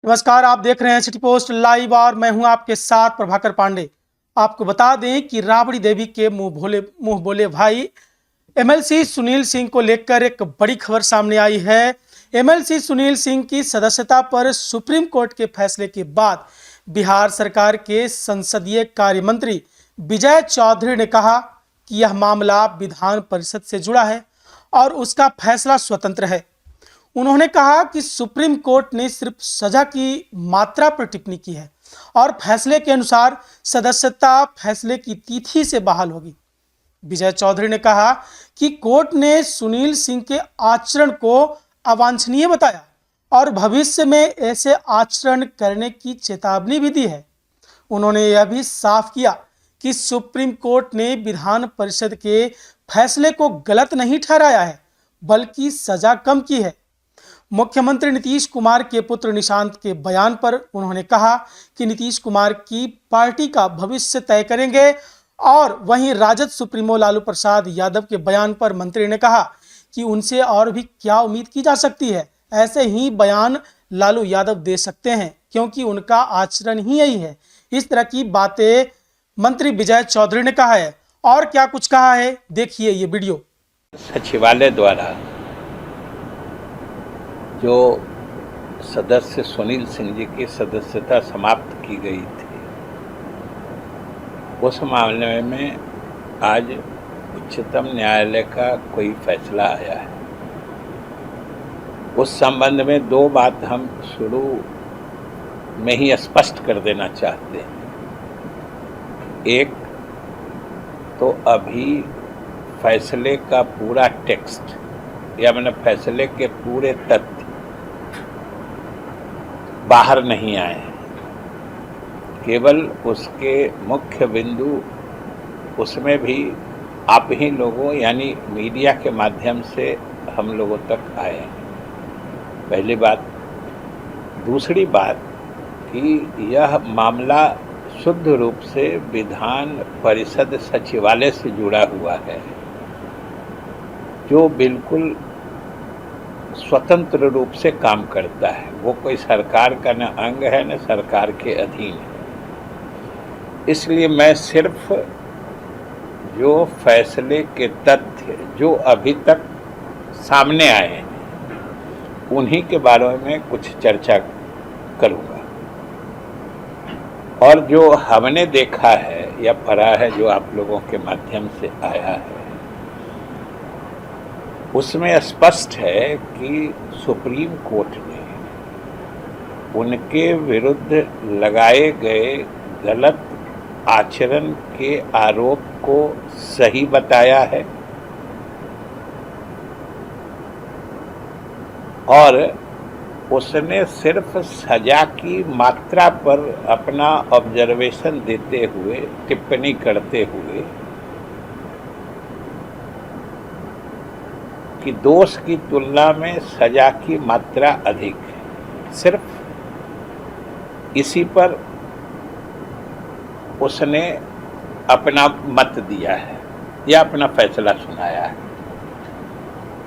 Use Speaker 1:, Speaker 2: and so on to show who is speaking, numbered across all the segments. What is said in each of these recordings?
Speaker 1: नमस्कार, आप देख रहे हैं सिटी पोस्ट लाइव और मैं हूं आपके साथ प्रभाकर पांडे। आपको बता दें कि राबड़ी देवी के मुंह बोले भाई एमएलसी सुनील सिंह को लेकर एक बड़ी खबर सामने आई है। एमएलसी सुनील सिंह की सदस्यता पर सुप्रीम कोर्ट के फैसले के बाद बिहार सरकार के संसदीय कार्य मंत्री विजय चौधरी ने कहा कि यह मामला विधान परिषद से जुड़ा है और उसका फैसला स्वतंत्र है। उन्होंने कहा कि सुप्रीम कोर्ट ने सिर्फ सजा की मात्रा पर टिप्पणी की है और फैसले के अनुसार सदस्यता फैसले की तिथि से बहाल होगी। विजय चौधरी ने कहा कि कोर्ट ने सुनील सिंह के आचरण को अवांछनीय बताया और भविष्य में ऐसे आचरण करने की चेतावनी भी दी है। उन्होंने यह भी साफ किया कि सुप्रीम कोर्ट ने विधान परिषद के फैसले को गलत नहीं ठहराया है बल्कि सजा कम की है। मुख्यमंत्री नीतीश कुमार के पुत्र निशांत के बयान पर उन्होंने कहा कि नीतीश कुमार की पार्टी का भविष्य तय करेंगे और वहीं राजद सुप्रीमो लालू प्रसाद यादव के बयान पर मंत्री ने कहा कि उनसे और भी क्या उम्मीद की जा सकती है। ऐसे ही बयान लालू यादव दे सकते हैं क्योंकि उनका आचरण ही यही है। इस तरह की बातें मंत्री विजय चौधरी ने कहा है और क्या कुछ कहा है, देखिए ये वीडियो।
Speaker 2: सचिवालय द्वारा जो सदस्य सुनील सिंह जी की सदस्यता समाप्त की गई थी, उस मामले में आज उच्चतम न्यायालय का कोई फैसला आया है। उस संबंध में दो बात हम शुरू में ही स्पष्ट कर देना चाहते हैं। एक तो अभी फैसले का पूरा टेक्स्ट या मैंने फैसले के पूरे तथ्य बाहर नहीं आए, केवल उसके मुख्य बिंदु उसमें भी आप ही लोगों यानी मीडिया के माध्यम से हम लोगों तक आए। पहली बात। दूसरी बात कि यह मामला शुद्ध रूप से विधान परिषद सचिवालय से जुड़ा हुआ है, जो बिल्कुल स्वतंत्र रूप से काम करता है। वो कोई सरकार का न अंग है न सरकार के अधीन है। इसलिए मैं सिर्फ जो फैसले के तथ्य जो अभी तक सामने आए हैं उन्हीं के बारे में कुछ चर्चा करूँगा, और जो हमने देखा है या पढ़ा है, जो आप लोगों के माध्यम से आया है, उसमें स्पष्ट है कि सुप्रीम कोर्ट ने उनके विरुद्ध लगाए गए गलत आचरण के आरोप को सही बताया है और उसने सिर्फ सजा की मात्रा पर अपना ऑब्जर्वेशन देते हुए, टिप्पणी करते हुए कि दोष की तुलना में सजा की मात्रा अधिक है, सिर्फ इसी पर उसने अपना मत दिया है या अपना फैसला सुनाया है।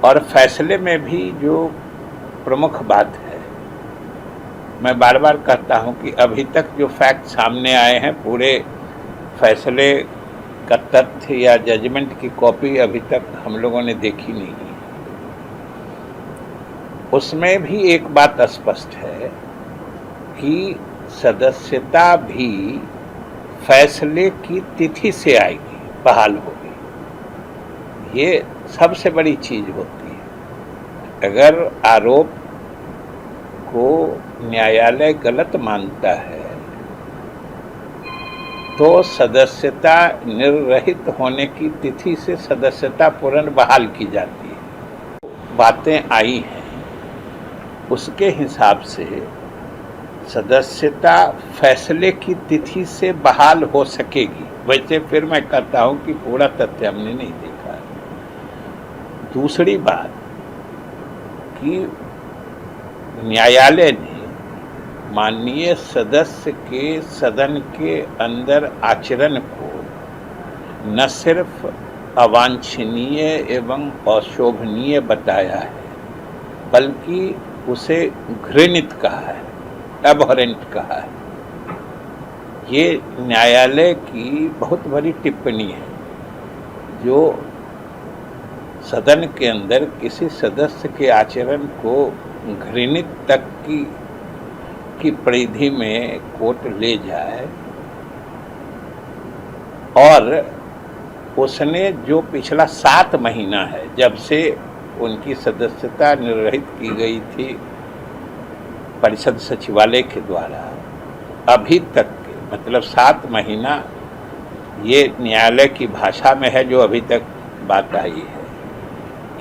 Speaker 2: और फैसले में भी जो प्रमुख बात है, मैं बार बार कहता हूं कि अभी तक जो फैक्ट सामने आए हैं, पूरे फैसले का तथ्य या जजमेंट की कॉपी अभी तक हम लोगों ने देखी नहीं है। उसमें भी एक बात स्पष्ट है कि सदस्यता भी फैसले की तिथि से आएगी, बहाल होगी। ये सबसे बड़ी चीज होती है। अगर आरोप को न्यायालय गलत मानता है तो सदस्यता निर्रहित होने की तिथि से सदस्यता पूर्ण बहाल की जाती है। बातें आई हैं उसके हिसाब से सदस्यता फैसले की तिथि से बहाल हो सकेगी। वैसे फिर मैं कहता हूं कि पूरा तथ्य हमने नहीं देखा है। दूसरी बात कि न्यायालय ने माननीय सदस्य के सदन के अंदर आचरण को न सिर्फ अवांछनीय एवं अशोभनीय बताया है बल्कि उसे घृणित कहा है। एबहरेंट कहा है। ये न्यायालय की बहुत बड़ी टिप्पणी है जो सदन के अंदर किसी सदस्य के आचरण को घृणित तक की परिधि में कोर्ट ले जाए, और उसने जो पिछला 7 महीना है जब से उनकी सदस्यता निर्रहित की गई थी परिषद सचिवालय के द्वारा अभी तक के, मतलब 7 महीना ये न्यायालय की भाषा में है जो अभी तक बात आई है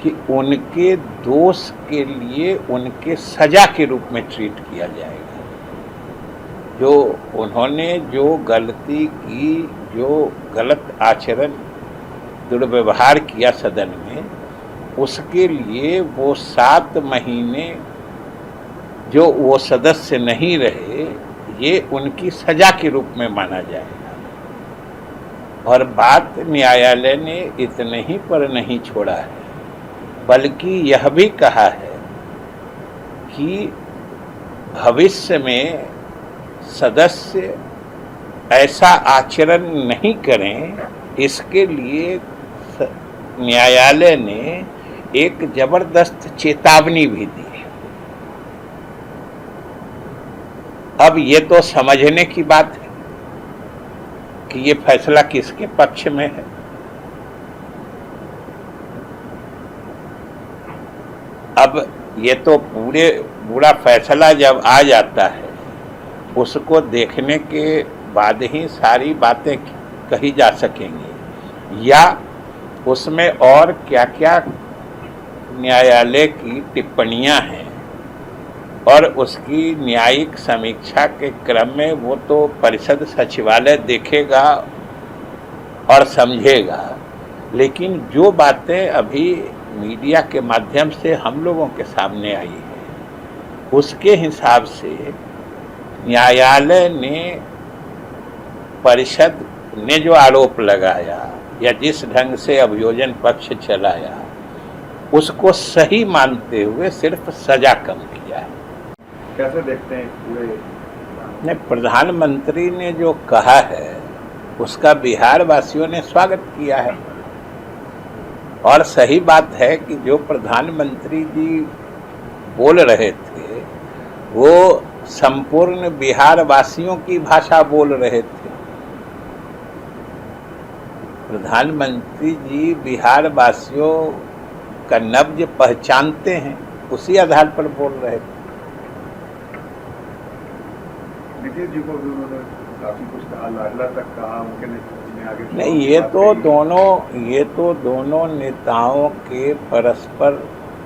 Speaker 2: कि उनके दोष के लिए उनके सजा के रूप में ट्रीट किया जाएगा। जो उन्होंने जो गलती की, जो गलत आचरण, दुर्व्यवहार किया सदन में, उसके लिए वो 7 महीने जो वो सदस्य नहीं रहे, ये उनकी सजा के रूप में माना जाएगा। और बात न्यायालय ने इतने ही पर नहीं छोड़ा है, बल्कि यह भी कहा है कि भविष्य में सदस्य ऐसा आचरण नहीं करें, इसके लिए न्यायालय ने एक जबरदस्त चेतावनी भी दी है। अब ये तो समझने की बात है कि ये फैसला किसके पक्ष में है। अब ये तो पूरा फैसला जब आ जाता है, उसको देखने के बाद ही सारी बातें कही जा सकेंगी, या उसमें और क्या क्या न्यायालय की टिप्पणियां हैं और उसकी न्यायिक समीक्षा के क्रम में वो तो परिषद सचिवालय देखेगा और समझेगा। लेकिन जो बातें अभी मीडिया के माध्यम से हम लोगों के सामने आई है, उसके हिसाब से न्यायालय ने परिषद ने जो आरोप लगाया या जिस ढंग से अभियोजन पक्ष चलाया, उसको सही मानते हुए सिर्फ सजा कम किया है।
Speaker 3: कैसे देखते हैं पूरे?
Speaker 2: नहीं, प्रधानमंत्री ने जो कहा है उसका बिहार वासियों ने स्वागत किया है, और सही बात है कि जो प्रधानमंत्री जी बोल रहे थे वो संपूर्ण बिहार वासियों की भाषा बोल रहे थे। प्रधानमंत्री जी बिहार वासियों का नब्ज पहचानते हैं, उसी आधार पर बोल रहे थे।
Speaker 3: नीतीश जी को भी उन्होंने काफी कुछ कहा, लाडला तक कहा, उनके नेतृत्व में आगे
Speaker 2: नहीं, ये तो दोनों नेताओं के परस्पर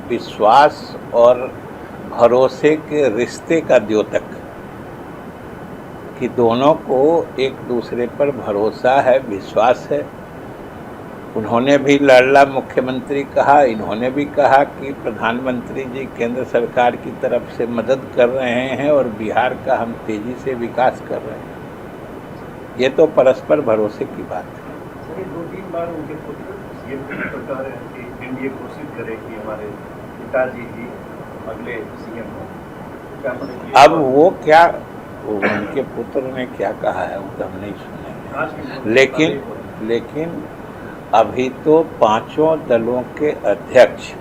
Speaker 2: विश्वास और भरोसे के रिश्ते का द्योतक, कि दोनों को एक दूसरे पर भरोसा है, विश्वास है। उन्होंने भी लाडला मुख्यमंत्री कहा, इन्होंने भी कहा कि प्रधानमंत्री जी केंद्र सरकार की तरफ से मदद कर रहे हैं और बिहार का हम तेजी से विकास कर रहे हैं। ये तो परस्पर भरोसे की बात है।
Speaker 3: 2-3 बार उनके पुत्र सीएम के कह रहे हैं कि एनडीए कोशिश करे कि हमारे पिताजी ही अगले सीएम हो।
Speaker 2: अब वो क्या, उनके पुत्र ने क्या कहा है वो तो हम नहीं सुने, लेकिन अभी तो 5 दलों के अध्यक्ष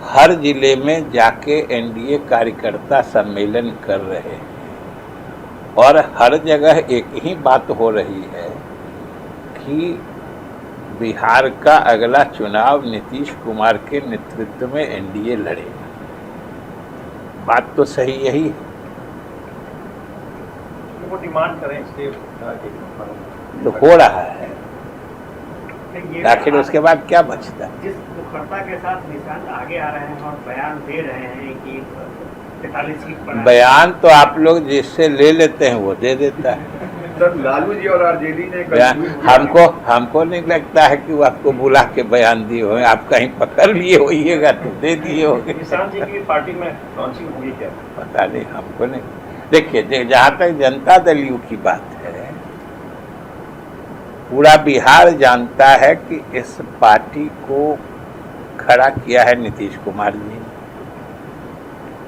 Speaker 2: हर जिले में जाके एनडीए कार्यकर्ता सम्मेलन कर रहे हैं, और हर जगह एक ही बात हो रही है कि बिहार का अगला चुनाव नीतीश कुमार के नेतृत्व में एनडीए लड़ेगा। बात तो सही यही है।
Speaker 3: वो डिमांड करें स्टेट
Speaker 2: तो हो रहा है, आखिर उसके बाद क्या बचता है?
Speaker 4: जिस मुखरता के साथ निशान आगे आ रहे हैं और बयान दे रहे हैं कि 43 सीट पर,
Speaker 2: बयान तो आप लोग जिससे ले लेते हैं वो दे देता है।
Speaker 3: सर, लालू जी और आरजेडी ने
Speaker 2: हमको नहीं लगता है कि वो आपको बुला के बयान दिए हो, आप कहीं पकड़ लिए होइएगा तो दे दिए होंगे।
Speaker 3: निशान जी की पार्टी में लॉन्चिंग हुई क्या?
Speaker 2: पता नहीं, हमको नहीं। देखिए, जहाँ तक जनता दल यू की बात है, पूरा बिहार जानता है कि इस पार्टी को खड़ा किया है नीतीश कुमार जी,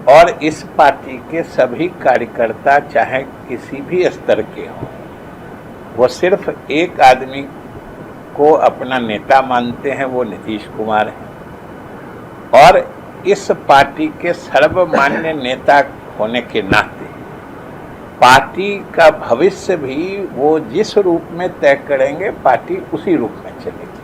Speaker 2: और इस पार्टी के सभी कार्यकर्ता चाहे किसी भी स्तर के हों, वो सिर्फ एक आदमी को अपना नेता मानते हैं, वो नीतीश कुमार हैं। और इस पार्टी के सर्वमान्य नेता होने के नाते पार्टी का भविष्य भी वो जिस रूप में तय करेंगे, पार्टी उसी रूप में चलेगी।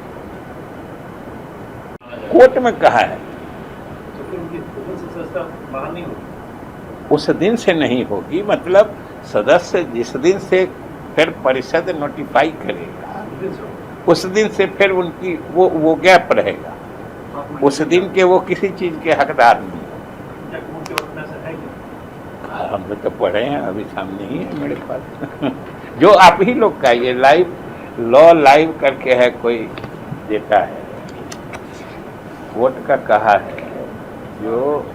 Speaker 2: कोर्ट में कहा है
Speaker 3: तो फिर उनकी सदस्यता बहाल नहीं होगी।
Speaker 2: उस दिन से नहीं होगी, मतलब सदस्य जिस दिन से फिर परिषद नोटिफाई करेगा उस दिन से फिर उनकी वो गैप रहेगा। उस दिन के वो किसी चीज के हकदार नहीं। हम लोग तो पढ़े हैं, अभी सामने ही है मेरे पास जो आप ही लोग का ये लाइव लॉ लाइव करके है, कोई देता है, कोर्ट का कहा है जो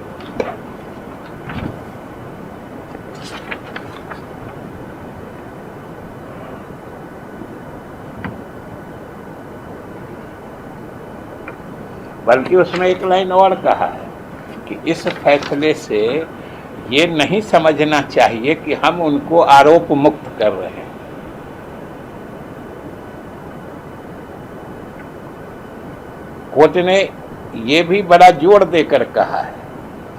Speaker 2: बल्कि उसमें एक लाइन और कहा है कि इस फैसले से ये नहीं समझना चाहिए कि हम उनको आरोप मुक्त कर रहे हैं। कोर्ट ने ये भी बड़ा जोर देकर कहा है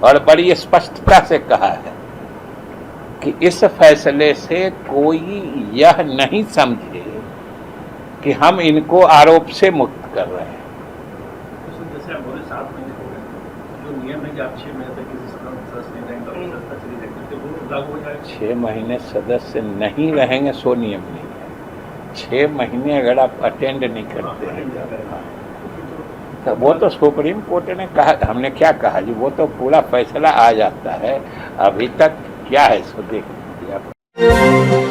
Speaker 2: और बड़ी स्पष्टता से कहा है कि इस फैसले से कोई यह नहीं समझे कि हम इनको आरोप से मुक्त कर रहे हैं।
Speaker 3: जैसे आप बोले 7 महीने हो गए, जो नियम है कि आप 6 महीने तक किसी सदस्य नहीं रहेंगे तो सत्ता चली जाएगी, तो वो लागू हो जाएगा।
Speaker 2: 6 महीने सदस्य नहीं रहेंगे सो नियम नहीं है। 6 महीने अगर आप अटेंड नहीं करते हैं तो वो तो सुप्रीम कोर्ट ने कहा, हमने क्या कहा जी, वो तो पूरा फैसला आ जाता है। अभी तक क्या है सो देख लीजिए आप।